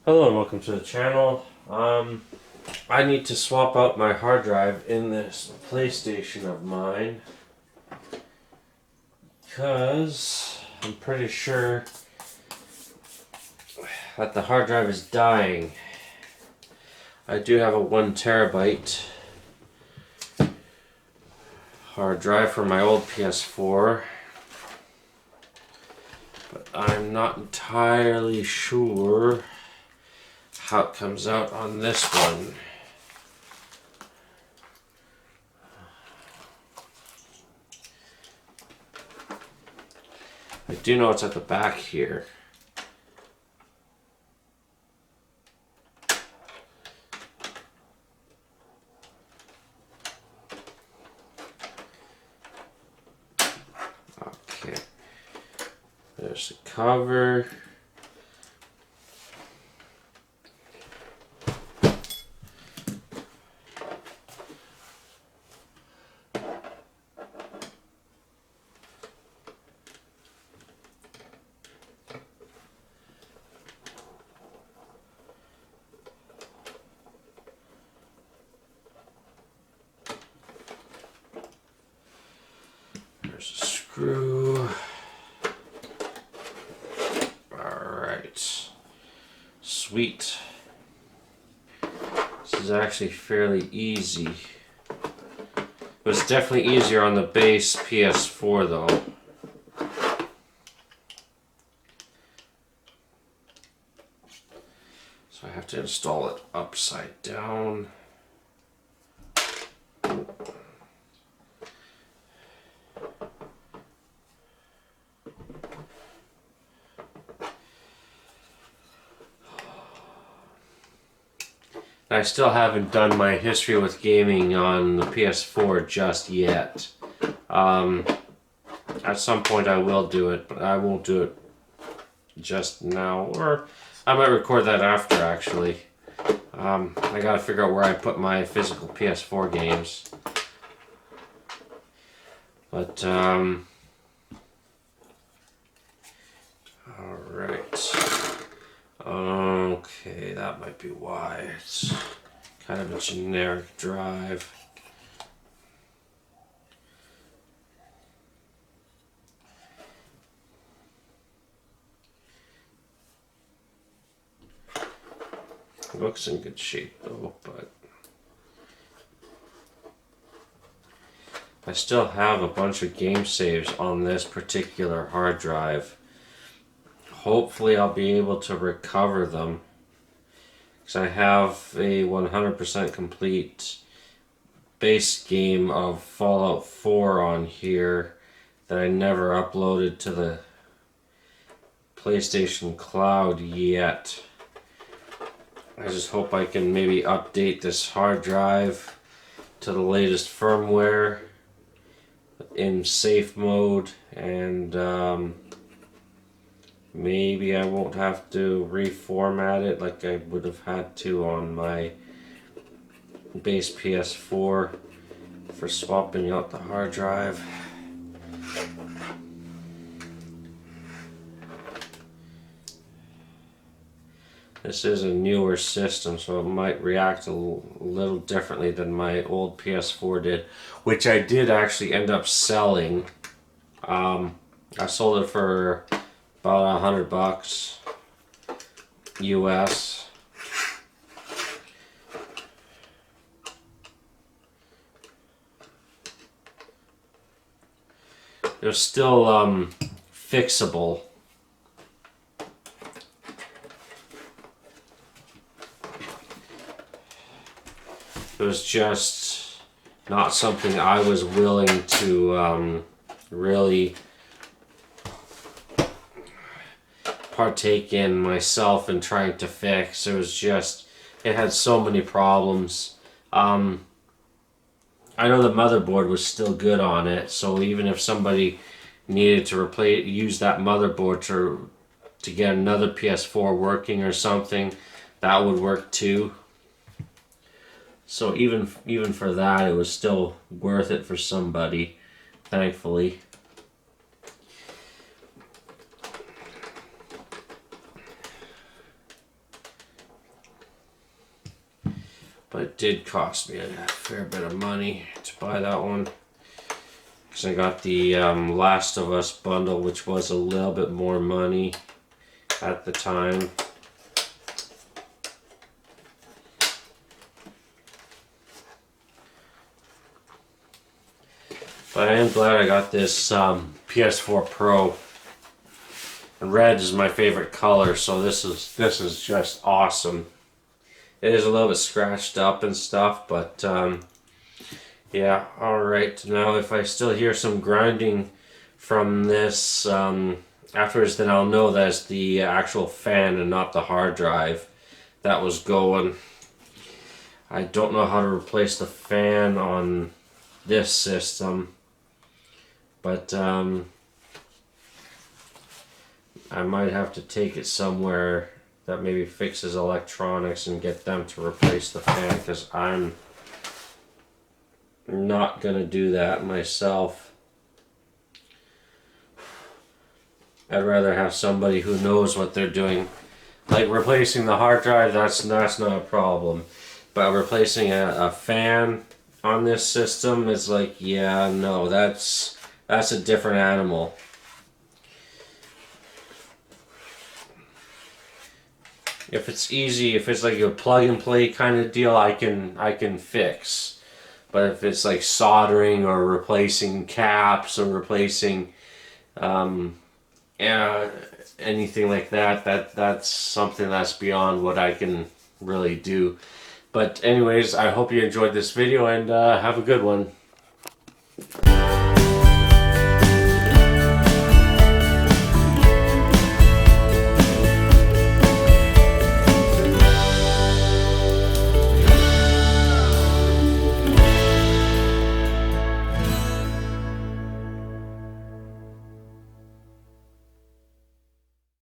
Hello and welcome to the channel. I need to swap out my hard drive in this PlayStation of mine because I'm pretty sure that the hard drive is dying. I do have a 1 terabyte hard drive for my old PS4, but I'm not entirely sure how it comes out on this one. I do know it's at the back here. Okay, there's the cover. There's a screw. Alright. Sweet. This is actually fairly easy. It was definitely easier on the base PS4 though. So I have to install it upside down. I still haven't done my history with gaming on the PS4 just yet. At some point I will do it, but I won't do it just now. Or I might record that after, actually. I gotta figure out where I put my physical PS4 games. But, alright. Okay, that might be why. It's kind of a generic drive. It looks in good shape though, but I still have a bunch of game saves on this particular hard drive. Hopefully I'll be able to recover them, because I have a 100% complete base game of Fallout 4 on here that I never uploaded to the PlayStation Cloud yet. I just hope I can maybe update this hard drive to the latest firmware in safe mode, and maybe I won't have to reformat it like I would have had to on my base PS4 for swapping out the hard drive. This is a newer system, so it might react a little differently than my old PS4 did, which I did actually end up selling. I sold it for about $100 US. They're still fixable. It was just not something I was willing to really partake in myself and trying to fix. It was just, it had so many problems. I know the motherboard was still good on it, so even if somebody needed to use that motherboard to get another PS4 working or something, that would work too. So even for that, it was still worth it for somebody, thankfully. but it did cost me a fair bit of money to buy that one. Because I got the Last of Us bundle, which was a little bit more money at the time. But I am glad I got this PS4 Pro. And red is my favorite color, so this is just awesome. It is a little bit scratched up and stuff, but yeah. Alright, now if I still hear some grinding from this afterwards, then I'll know that's the actual fan and not the hard drive that was going. I don't know how to replace the fan on this system, but I might have to take it somewhere that maybe fixes electronics and get them to replace the fan, because I'm not gonna do that myself. I'd rather have somebody who knows what they're doing. Like replacing the hard drive, that's not a problem, but replacing a fan on this system is like, yeah, no, that's a different animal. If it's easy, if it's like a plug and play kind of deal, I can fix. But if it's like soldering or replacing caps or replacing anything like that, that's something that's beyond what I can really do. But anyways, I hope you enjoyed this video, and have a good one.